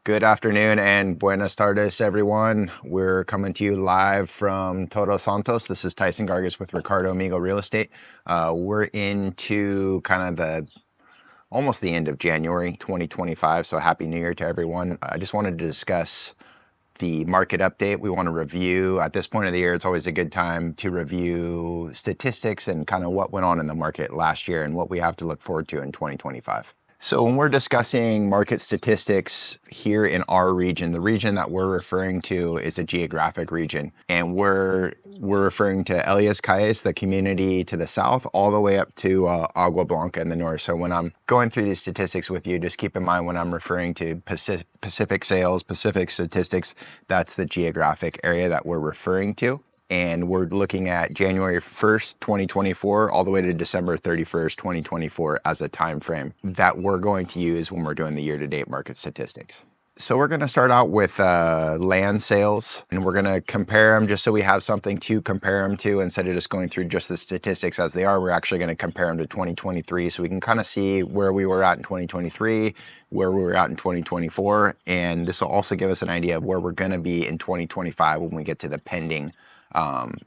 Good afternoon and buenas tardes, everyone. We're coming to you live from Todos Santos. This is Tyson Gargas with Ricardo Amigo Real Estate. We're into kind of almost the end of January 2025, so Happy New Year to everyone. I just wanted to discuss the market update. We want to review, at this point of the year, it's always a good time to review statistics and kind of what went on in the market last year and what we have to look forward to in 2025. So when we're discussing market statistics here in our region, the region that we're referring to is a geographic region, and we're referring to Elias Calles, the community to the south, all the way up to Agua Blanca in the north. So when I'm going through these statistics with you, just keep in mind when I'm referring to Pacific sales, Pacific statistics, that's the geographic area that we're referring to. And we're looking at January 1st, 2024, all the way to December 31st, 2024 as a time frame that we're going to use when we're doing the year-to-date market statistics. So we're going to start out with land sales, and we're going to compare them just so we have something to compare them to. Instead of just going through just the statistics as they are, we're actually going to compare them to 2023 so we can kind of see where we were at in 2023, where we were at in 2024, and this will also give us an idea of where we're going to be in 2025 when we get to the pending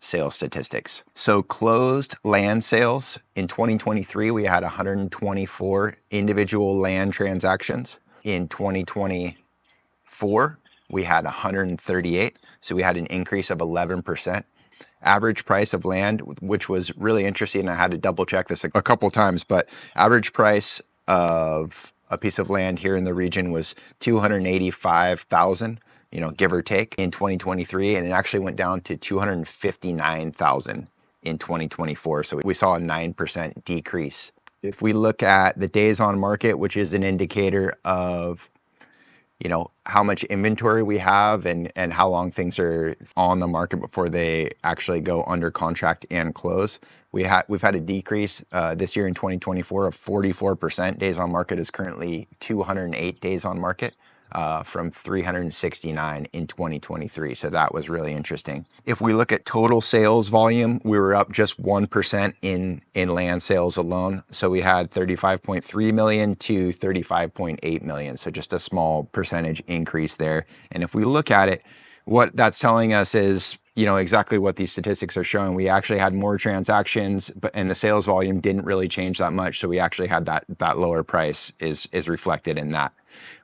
sales statistics. So closed land sales in 2023, we had 124 individual land transactions. In 2024, we had 138. So we had an increase of 11%. Average price of land, which was really interesting. I had to double check this a couple times, but average price of a piece of land here in the region was $285,000. Give or take in 2023, and it actually went down to 259,000 in 2024. So we saw a 9% decrease. If we look at the days on market, which is an indicator of, how much inventory we have and how long things are on the market before they actually go under contract and close. We've had a decrease this year in 2024 of 44%. Days on market is currently 208 days on market. From 369 in 2023. So that was really interesting. If we look at total sales volume, we were up just 1% in land sales alone. So we had 35.3 million to 35.8 million. So just a small percentage increase there. And if we look at it, what that's telling us is, exactly what these statistics are showing. We actually had more transactions, and the sales volume didn't really change that much. So we actually had that lower price is reflected in that.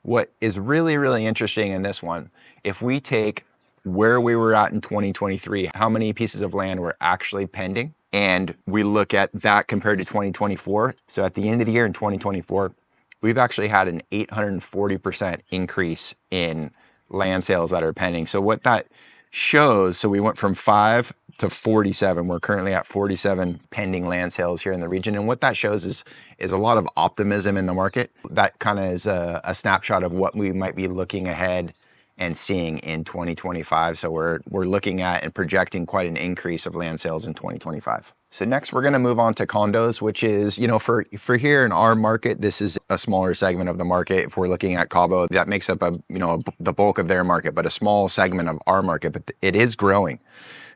What is really, really interesting in this one, if we take where we were at in 2023, how many pieces of land were actually pending, and we look at that compared to 2024. So at the end of the year in 2024, we've actually had an 840% increase in land sales that are pending. So what that shows, so we went from 5 to 47. We're currently at 47 pending land sales here in the region. And what that shows is a lot of optimism in the market. That kind of is a snapshot of what we might be looking ahead and seeing in 2025. So we're looking at and projecting quite an increase of land sales in 2025. So next we're going to move on to condos, which is, for here in our market, this is a smaller segment of the market. If we're looking at Cabo, that makes up the bulk of their market, but a small segment of our market, but it is growing.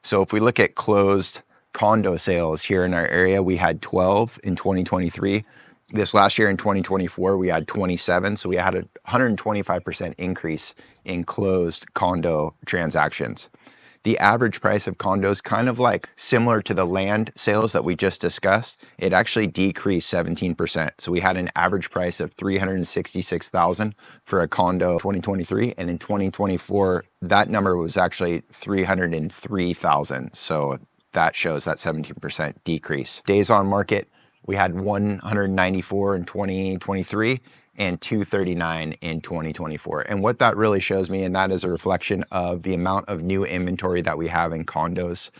So if we look at closed condo sales here in our area, we had 12 in 2023. This last year in 2024, we had 27. So we had a 125% increase in closed condo transactions. The average price of condos, kind of like similar to the land sales that we just discussed, it actually decreased 17%. So we had an average price of $366,000 for a condo in 2023. And in 2024, that number was actually $303,000. So that shows that 17% decrease. Days on market, we had 194 in 2023 and 239 in 2024. And what that really shows me, and that is a reflection of the amount of new inventory that we have in condos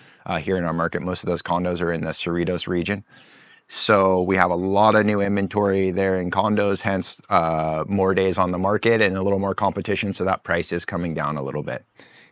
here in our market. Most of those condos are in the Cerritos region. So we have a lot of new inventory there in condos, hence more days on the market and a little more competition. So that price is coming down a little bit.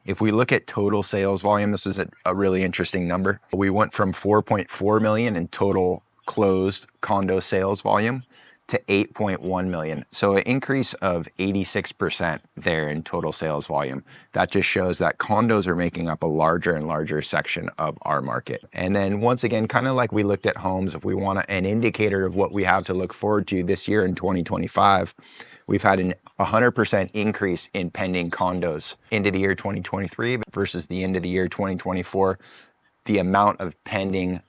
If we look at total sales volume, this is a really interesting number. We went from 4.4 million in total closed condo sales volume to 8.1 million. So an increase of 86% there in total sales volume. That just shows that condos are making up a larger and larger section of our market. And then once again, kind of like we looked at homes, if we want an indicator of what we have to look forward to this year in 2025, we've had an 100% increase in pending condos into the year 2023 versus the end of the year 2024. The amount of pending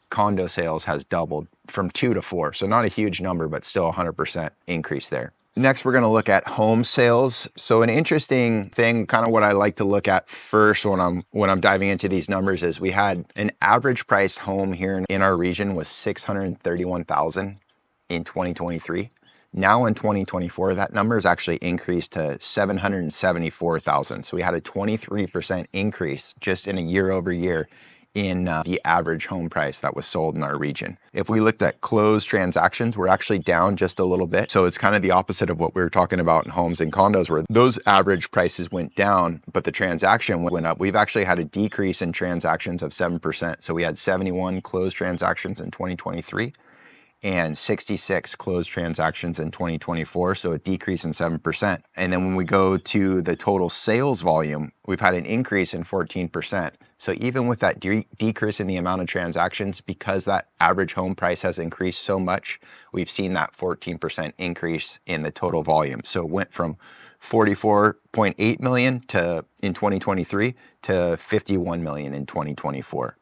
condo sales has doubled from 2 to 4. So not a huge number, but still 100% increase there. Next, we're going to look at home sales. So an interesting thing, kind of what I like to look at first when I'm diving into these numbers, is we had an average priced home here in our region was $631,000 in 2023. Now in 2024, that number has actually increased to $774,000. So we had a 23% increase just in a year over year in the average home price that was sold in our region. If we looked at closed transactions, we're actually down just a little bit. So it's kind of the opposite of what we were talking about in homes and condos, where those average prices went down, but the transaction went up. We've actually had a decrease in transactions of 7%. So we had 71 closed transactions in 2023 and 66 closed transactions in 2024, so a decrease in 7%. And then when we go to the total sales volume, we've had an increase in 14%. So even with that decrease in the amount of transactions, because that average home price has increased so much, we've seen that 14% increase in the total volume. So it went from 44.8 million in 2023 to 51 million in 2024.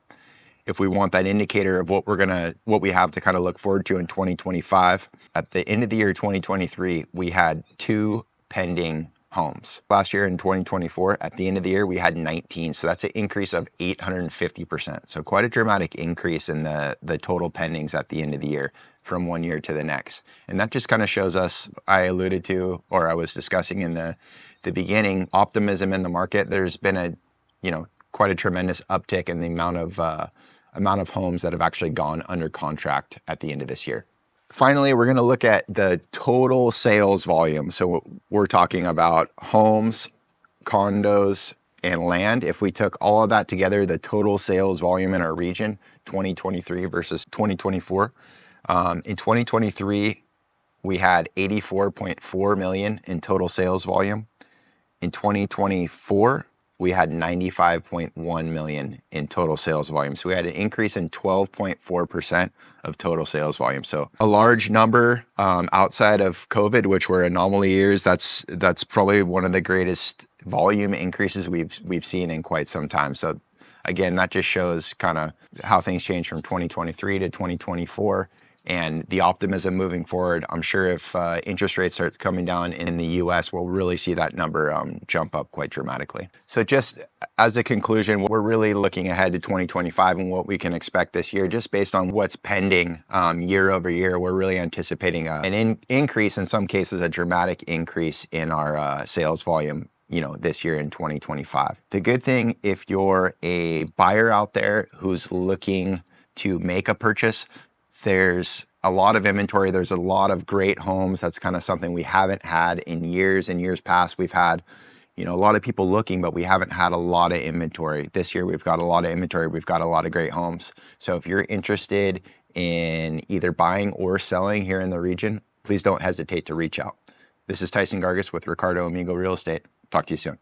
If we want that indicator of what we have to kind of look forward to in 2025, at the end of the year 2023, we had 2 pending homes. Last year in 2024, at the end of the year, we had 19. So that's an increase of 850%. So quite a dramatic increase in the total pendings at the end of the year from one year to the next. And that just kind of shows us, I alluded to, or I was discussing in the beginning, optimism in the market. There's been quite a tremendous uptick in the amount of homes that have actually gone under contract at the end of this year. Finally, we're going to look at the total sales volume. So we're talking about homes, condos, and land. If we took all of that together, the total sales volume in our region, 2023 versus 2024. In 2023, we had 84.4 million in total sales volume. In 2024, we had 95.1 million in total sales volume. So we had an increase in 12.4% of total sales volume. So a large number outside of COVID, which were anomaly years. That's probably one of the greatest volume increases we've seen in quite some time. So again, that just shows kind of how things changed from 2023 to 2024. And the optimism moving forward. I'm sure if interest rates start coming down in the US, we'll really see that number jump up quite dramatically. So just as a conclusion, we're really looking ahead to 2025 and what we can expect this year, just based on what's pending year over year. We're really anticipating an increase, in some cases, a dramatic increase in our sales volume this year in 2025. The good thing, if you're a buyer out there who's looking to make a purchase, there's a lot of inventory. There's a lot of great homes. That's kind of something we haven't had in years and years past. We've had, a lot of people looking, but we haven't had a lot of inventory. This year, we've got a lot of inventory. We've got a lot of great homes. So if you're interested in either buying or selling here in the region, please don't hesitate to reach out. This is Tyson Gargis with Ricardo Amigo Real Estate. Talk to you soon.